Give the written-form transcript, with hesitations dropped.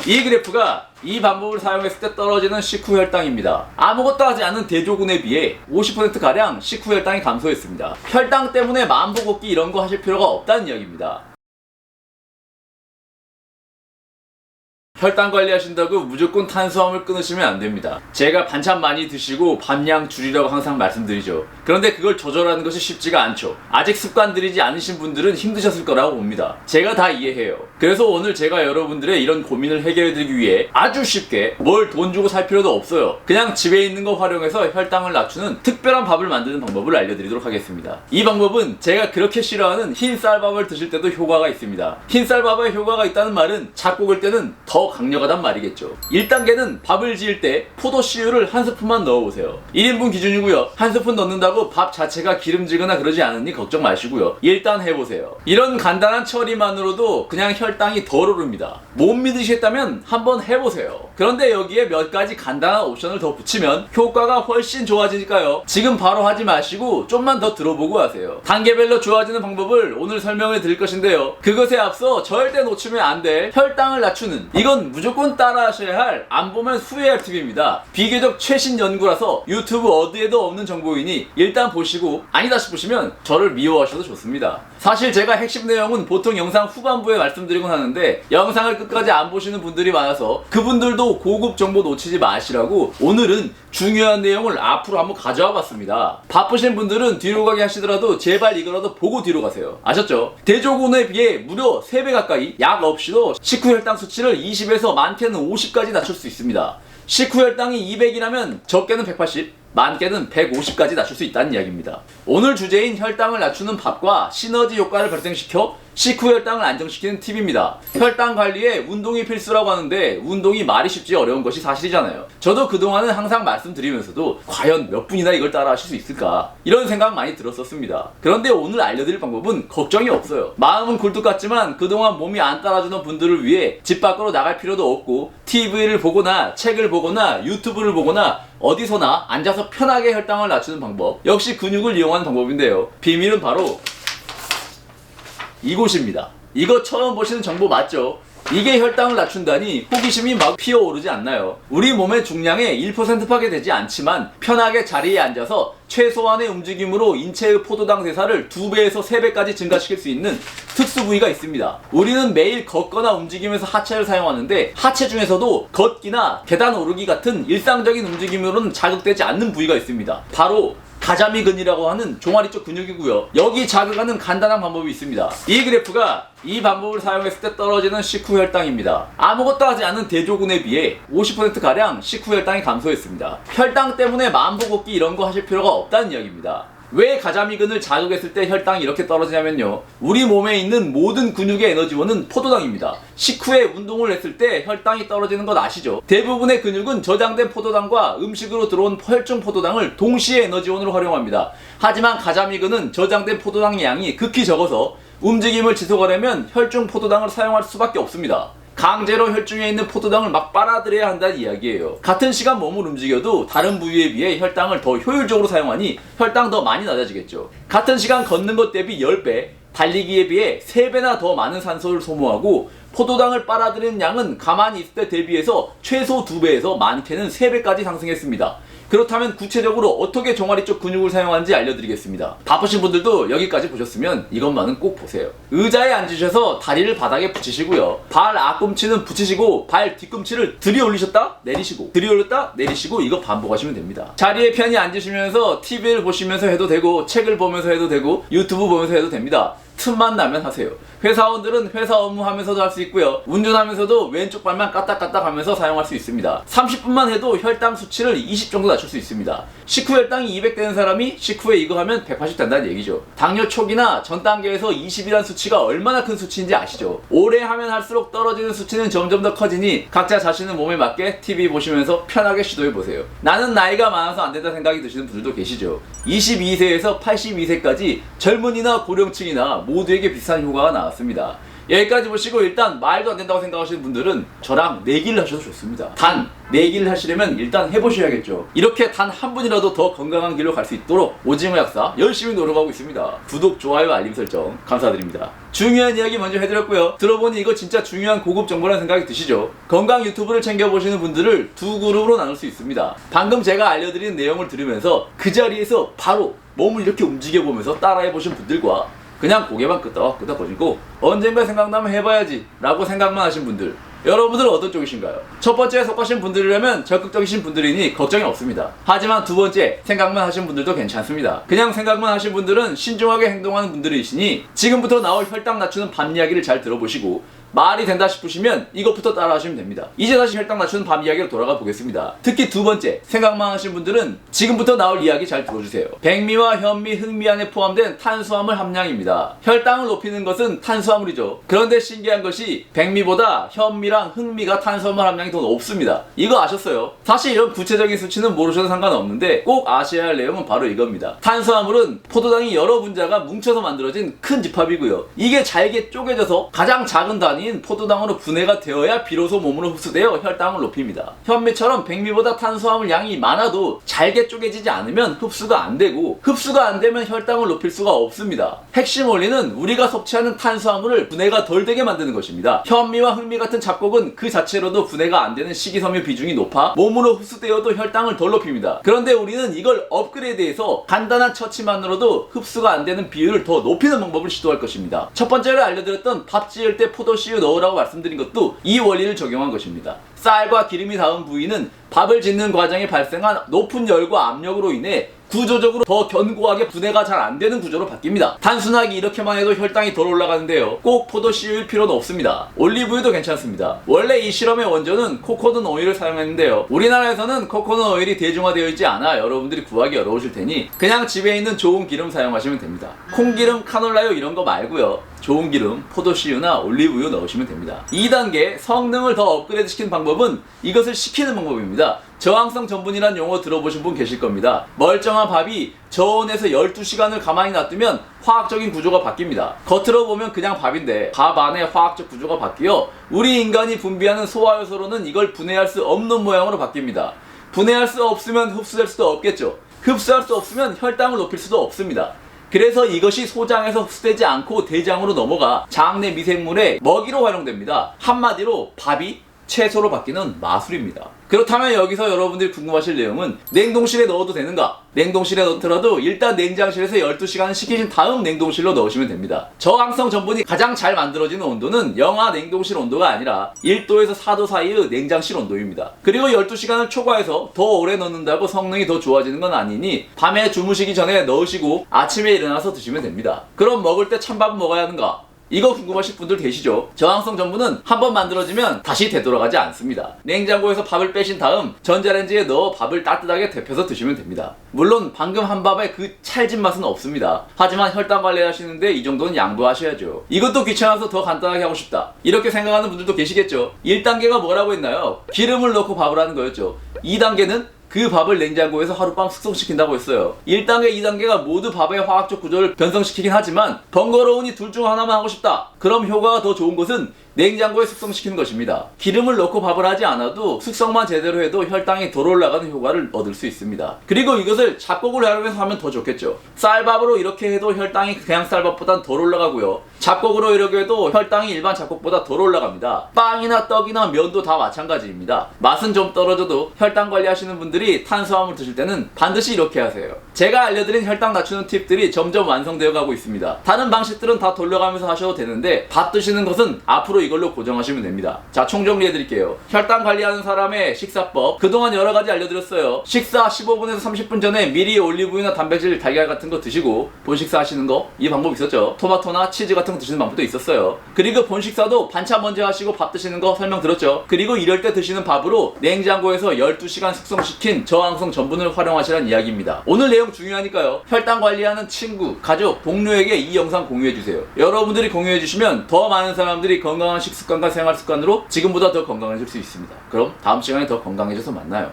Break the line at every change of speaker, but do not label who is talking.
이 그래프가 이 방법을 사용했을 때 떨어지는 식후 혈당입니다. 아무것도 하지 않은 대조군에 비해 50%가량 식후 혈당이 감소했습니다. 혈당 때문에 만보 걷기 이런 거 하실 필요가 없다는 이야기입니다. 혈당 관리하신다고 무조건 탄수화물 끊으시면 안 됩니다. 제가 반찬 많이 드시고 밥량 줄이라고 항상 말씀드리죠. 그런데 그걸 조절하는 것이 쉽지가 않죠. 아직 습관 들이지 않으신 분들은 힘드셨을 거라고 봅니다. 제가 다 이해해요. 그래서 오늘 제가 여러분들의 이런 고민을 해결해드리기 위해 아주 쉽게 뭘 돈 주고 살 필요도 없어요. 그냥 집에 있는 거 활용해서 혈당을 낮추는 특별한 밥을 만드는 방법을 알려드리도록 하겠습니다. 이 방법은 제가 그렇게 싫어하는 흰 쌀밥을 드실 때도 효과가 있습니다. 흰 쌀밥에 효과가 있다는 말은 잡곡을 때는 더 강력하단 말이겠죠. 1단계는 밥을 지을 때 포도씨유를 한 스푼만 넣어보세요. 1인분 기준이고요. 한 스푼 넣는다고 밥 자체가 기름지거나 그러지 않으니 걱정 마시고요. 일단 해보세요. 이런 간단한 처리만으로도 그냥 혈당이 덜 오릅니다. 못 믿으시겠다면 한번 해보세요. 그런데 여기에 몇 가지 간단한 옵션을 더 붙이면 효과가 훨씬 좋아지니까요. 지금 바로 하지 마시고 좀만 더 들어보고 하세요. 단계별로 좋아지는 방법을 오늘 설명해 드릴 것인데요. 그것에 앞서 절대 놓치면 안 될 혈당을 낮추는, 이건 무조건 따라 하셔야 할, 안 보면 후회할 팁입니다. 비교적 최신 연구라서 유튜브 어디에도 없는 정보이니 일단 보시고 아니다 싶으시면 저를 미워하셔도 좋습니다. 사실 제가 핵심 내용은 보통 영상 후반부에 말씀드리곤 하는데 영상을 끝까지 안 보시는 분들이 많아서 그분들도 고급 정보 놓치지 마시라고 오늘은 중요한 내용을 앞으로 한번 가져와 봤습니다. 바쁘신 분들은 뒤로 가게 하시더라도 제발 이거라도 보고 뒤로 가세요. 아셨죠? 대조군에 비해 무려 3배 가까이 약 없이도 식후 혈당 수치를 20에서 많게는 50까지 낮출 수 있습니다. 식후 혈당이 200이라면 적게는 180, 많게는 150까지 낮출 수 있다는 이야기입니다. 오늘 주제인 혈당을 낮추는 밥과 시너지 효과를 발생시켜 식후 혈당을 안정시키는 팁입니다. 혈당 관리에 운동이 필수라고 하는데 운동이 말이 쉽지 어려운 것이 사실이잖아요. 저도 그동안은 항상 말씀드리면서도 과연 몇 분이나 이걸 따라 하실 수 있을까 이런 생각 많이 들었었습니다. 그런데 오늘 알려드릴 방법은 걱정이 없어요. 마음은 굴뚝 같지만 그동안 몸이 안 따라주는 분들을 위해 집 밖으로 나갈 필요도 없고 TV를 보거나 책을 보거나 유튜브를 보거나 어디서나 앉아서 편하게 혈당을 낮추는 방법, 역시 근육을 이용하는 방법인데요. 비밀은 바로 이곳입니다. 이거 처음 보시는 정보 맞죠? 이게 혈당을 낮춘다니 호기심이 막 피어오르지 않나요? 우리 몸의 중량의 1% 파괴되지 않지만 편하게 자리에 앉아서 최소한의 움직임으로 인체의 포도당 대사를 2배에서 3배까지 증가시킬 수 있는 특수 부위가 있습니다. 우리는 매일 걷거나 움직이면서 하체를 사용하는데 하체 중에서도 걷기나 계단 오르기 같은 일상적인 움직임으로는 자극되지 않는 부위가 있습니다. 바로 가자미근이라고 하는 종아리 쪽 근육이고요. 여기 자극하는 간단한 방법이 있습니다. 이 그래프가 이 방법을 사용했을 때 떨어지는 식후 혈당입니다. 아무것도 하지 않은 대조군에 비해 50%가량 식후 혈당이 감소했습니다. 혈당 때문에 만보 걷기 이런 거 하실 필요가 없다는 이야기입니다. 왜 가자미근을 자극했을 때 혈당이 이렇게 떨어지냐면요, 우리 몸에 있는 모든 근육의 에너지원은 포도당입니다. 식후에 운동을 했을 때 혈당이 떨어지는 것 아시죠? 대부분의 근육은 저장된 포도당과 음식으로 들어온 혈중 포도당을 동시에 에너지원으로 활용합니다. 하지만 가자미근은 저장된 포도당의 양이 극히 적어서 움직임을 지속하려면 혈중 포도당을 사용할 수밖에 없습니다. 강제로 혈중에 있는 포도당을 막 빨아들여야 한다는 이야기예요. 같은 시간 몸을 움직여도 다른 부위에 비해 혈당을 더 효율적으로 사용하니 혈당 더 많이 낮아지겠죠. 같은 시간 걷는 것 대비 10배, 달리기에 비해 3배나 더 많은 산소를 소모하고 포도당을 빨아들이는 양은 가만히 있을 때 대비해서 최소 2배에서 많게는 3배까지 상승했습니다. 그렇다면 구체적으로 어떻게 종아리 쪽 근육을 사용하는지 알려드리겠습니다. 바쁘신 분들도 여기까지 보셨으면 이것만은 꼭 보세요. 의자에 앉으셔서 다리를 바닥에 붙이시고요. 발 앞꿈치는 붙이시고 발 뒤꿈치를 들이 올리셨다 내리시고 들이 올렸다 내리시고, 이거 반복하시면 됩니다. 자리에 편히 앉으시면서 TV를 보시면서 해도 되고 책을 보면서 해도 되고 유튜브 보면서 해도 됩니다. 틈만 나면 하세요. 회사원들은 회사 업무하면서도 할 수 있고요. 운전하면서도 왼쪽 발만 까딱까딱 하면서 사용할 수 있습니다. 30분만 해도 혈당 수치를 20 정도 낮출 수 있습니다. 식후 혈당이 200 되는 사람이 식후에 이거 하면 180 된다는 얘기죠. 당뇨 초기나 전 단계에서 20이란 수치가 얼마나 큰 수치인지 아시죠? 오래 하면 할수록 떨어지는 수치는 점점 더 커지니 각자 자신의 몸에 맞게 TV 보시면서 편하게 시도해보세요. 나는 나이가 많아서 안 된다 생각이 드시는 분들도 계시죠. 22세에서 82세까지 젊은이나 고령층이나 모두에게 비슷한 효과가 나왔습니다. 여기까지 보시고 일단 말도 안 된다고 생각하시는 분들은 저랑 내기를 하셔도 좋습니다. 단 내기를 하시려면 일단 해보셔야겠죠. 이렇게 단 한 분이라도 더 건강한 길로 갈 수 있도록 오징어 약사 열심히 노력하고 있습니다. 구독, 좋아요, 알림 설정 감사드립니다. 중요한 이야기 먼저 해드렸고요. 들어보니 이거 진짜 중요한 고급 정보라는 생각이 드시죠? 건강 유튜브를 챙겨보시는 분들을 두 그룹으로 나눌 수 있습니다. 방금 제가 알려드린 내용을 들으면서 그 자리에서 바로 몸을 이렇게 움직여보면서 따라해보신 분들과 그냥 고개만 끄덕끄덕거리고 언젠가 생각나면 해봐야지 라고 생각만 하신 분들, 여러분들은 어떤 쪽이신가요? 첫 번째에 속하신 분들이라면 적극적이신 분들이니 걱정이 없습니다. 하지만 두 번째, 생각만 하신 분들도 괜찮습니다. 그냥 생각만 하신 분들은 신중하게 행동하는 분들이시니 지금부터 나올 혈당 낮추는 밤 이야기를 잘 들어보시고 말이 된다 싶으시면 이것부터 따라 하시면 됩니다. 이제 다시 혈당 낮추는 밤 이야기로 돌아가 보겠습니다. 특히 두 번째, 생각만 하신 분들은 지금부터 나올 이야기 잘 들어주세요. 백미와 현미, 흑미 안에 포함된 탄수화물 함량입니다. 혈당을 높이는 것은 탄수화물이죠. 그런데 신기한 것이 백미보다 현미랑 흑미가 탄수화물 함량이 더 높습니다. 이거 아셨어요? 사실 이런 구체적인 수치는 모르셔도 상관없는데 꼭 아셔야 할 내용은 바로 이겁니다. 탄수화물은 포도당이 여러 분자가 뭉쳐서 만들어진 큰 집합이고요. 이게 잘게 쪼개져서 가장 작은 단위인 포도당으로 분해가 되어야 비로소 몸으로 흡수되어 혈당을 높입니다. 현미처럼 백미보다 탄수화물 양이 많아도 잘게 쪼개지지 않으면 흡수가 안 되고, 흡수가 안 되면 혈당을 높일 수가 없습니다. 핵심 원리는 우리가 섭취하는 탄수화물을 분해가 덜 되게 만드는 것입니다. 현미와 흑미 같은 잡곡은 그 자체로도 분해가 안 되는 식이섬유 비중이 높아 몸으로 흡수되어도 혈당을 덜 높입니다. 그런데 우리는 이걸 업그레이드해서 간단한 처치만으로도 흡수가 안 되는 비율을 더 높이는 방법을 시도할 것입니다. 첫 번째로 알려드렸던 밥 지을 때 포도씨유 넣으라고 말씀드린 것도 이 원리를 적용한 것입니다. 쌀과 기름이 닿은 부위는 밥을 짓는 과정에 발생한 높은 열과 압력으로 인해 구조적으로 더 견고하게 분해가 잘 안 되는 구조로 바뀝니다. 단순하게 이렇게만 해도 혈당이 덜 올라가는데요. 꼭 포도씨유일 필요는 없습니다. 올리브유도 괜찮습니다. 원래 이 실험의 원조는 코코넛 오일을 사용했는데요. 우리나라에서는 코코넛 오일이 대중화되어 있지 않아 여러분들이 구하기 어려우실 테니 그냥 집에 있는 좋은 기름 사용하시면 됩니다. 콩기름, 카놀라유 이런 거 말고요. 좋은 기름, 포도씨유나 올리브유 넣으시면 됩니다. 2단계, 성능을 더 업그레이드 시키는 방법은 이것을 식히는 방법입니다. 저항성 전분이란 용어 들어보신 분 계실 겁니다. 멀쩡한 밥이 저온에서 12시간을 가만히 놔두면 화학적인 구조가 바뀝니다. 겉으로 보면 그냥 밥인데 밥 안에 화학적 구조가 바뀌어 우리 인간이 분비하는 소화효소로는 이걸 분해할 수 없는 모양으로 바뀝니다. 분해할 수 없으면 흡수될 수도 없겠죠. 흡수할 수 없으면 혈당을 높일 수도 없습니다. 그래서 이것이 소장에서 흡수되지 않고 대장으로 넘어가 장내 미생물의 먹이로 활용됩니다. 한마디로 밥이 채소로 바뀌는 마술입니다. 그렇다면 여기서 여러분들이 궁금하실 내용은 냉동실에 넣어도 되는가? 냉동실에 넣더라도 일단 냉장실에서 12시간 식히신 다음 냉동실로 넣으시면 됩니다. 저항성 전분이 가장 잘 만들어지는 온도는 영하 냉동실 온도가 아니라 1도에서 4도 사이의 냉장실 온도입니다. 그리고 12시간을 초과해서 더 오래 넣는다고 성능이 더 좋아지는 건 아니니 밤에 주무시기 전에 넣으시고 아침에 일어나서 드시면 됩니다. 그럼 먹을 때 찬밥은 먹어야 하는가? 이거 궁금하실 분들 계시죠? 저항성 전분은 한번 만들어지면 다시 되돌아가지 않습니다. 냉장고에서 밥을 빼신 다음 전자레인지에 넣어 밥을 따뜻하게 데펴서 드시면 됩니다. 물론 방금 한 밥에 그 찰진 맛은 없습니다. 하지만 혈당 관리하시는데 이 정도는 양보하셔야죠. 이것도 귀찮아서 더 간단하게 하고 싶다, 이렇게 생각하는 분들도 계시겠죠? 1단계가 뭐라고 했나요? 기름을 넣고 밥을 하는 거였죠. 2단계는 그 밥을 냉장고에서 하룻밤 숙성시킨다고 했어요. 1단계, 2단계가 모두 밥의 화학적 구조를 변성시키긴 하지만 번거로우니 둘 중 하나만 하고 싶다. 그럼 효과가 더 좋은 것은 냉장고에 숙성시키는 것입니다. 기름을 넣고 밥을 하지 않아도 숙성만 제대로 해도 혈당이 덜 올라가는 효과를 얻을 수 있습니다. 그리고 이것을 잡곡을 활용해서 하면 더 좋겠죠. 쌀밥으로 이렇게 해도 혈당이 그냥 쌀밥보단 덜 올라가고요. 잡곡으로 이렇게 해도 혈당이 일반 잡곡보다 덜 올라갑니다. 빵이나 떡이나 면도 다 마찬가지입니다. 맛은 좀 떨어져도 혈당 관리하시는 분들이 탄수화물 드실 때는 반드시 이렇게 하세요. 제가 알려드린 혈당 낮추는 팁들이 점점 완성되어 가고 있습니다. 다른 방식들은 다 돌려가면서 하셔도 되는데 밥 드시는 것은 앞으로 이걸로 고정하시면 됩니다. 자, 총정리해드릴게요. 혈당 관리하는 사람의 식사법, 그동안 여러가지 알려드렸어요. 식사 15분에서 30분 전에 미리 올리브유나 단백질, 달걀 같은 거 드시고 본식사 하시는 거, 이 방법 있었죠. 토마토나 치즈 같은 거 드시는 방법도 있었어요. 그리고 본식사도 반찬 먼저 하시고 밥 드시는 거 설명드렸죠. 그리고 이럴 때 드시는 밥으로 냉장고에서 12시간 숙성시킨 저항성 전분을 활용하시라는 이야기입니다. 오늘 내용 중요하니까요. 혈당 관리하는 친구, 가족, 동료에게 이 영상 공유해주세요. 여러분들이 공유해주시면 더 많은 사람들이 건강한 식습관과 생활습관으로 지금보다 더 건강해질 수 있습니다. 그럼 다음 시간에 더 건강해져서 만나요.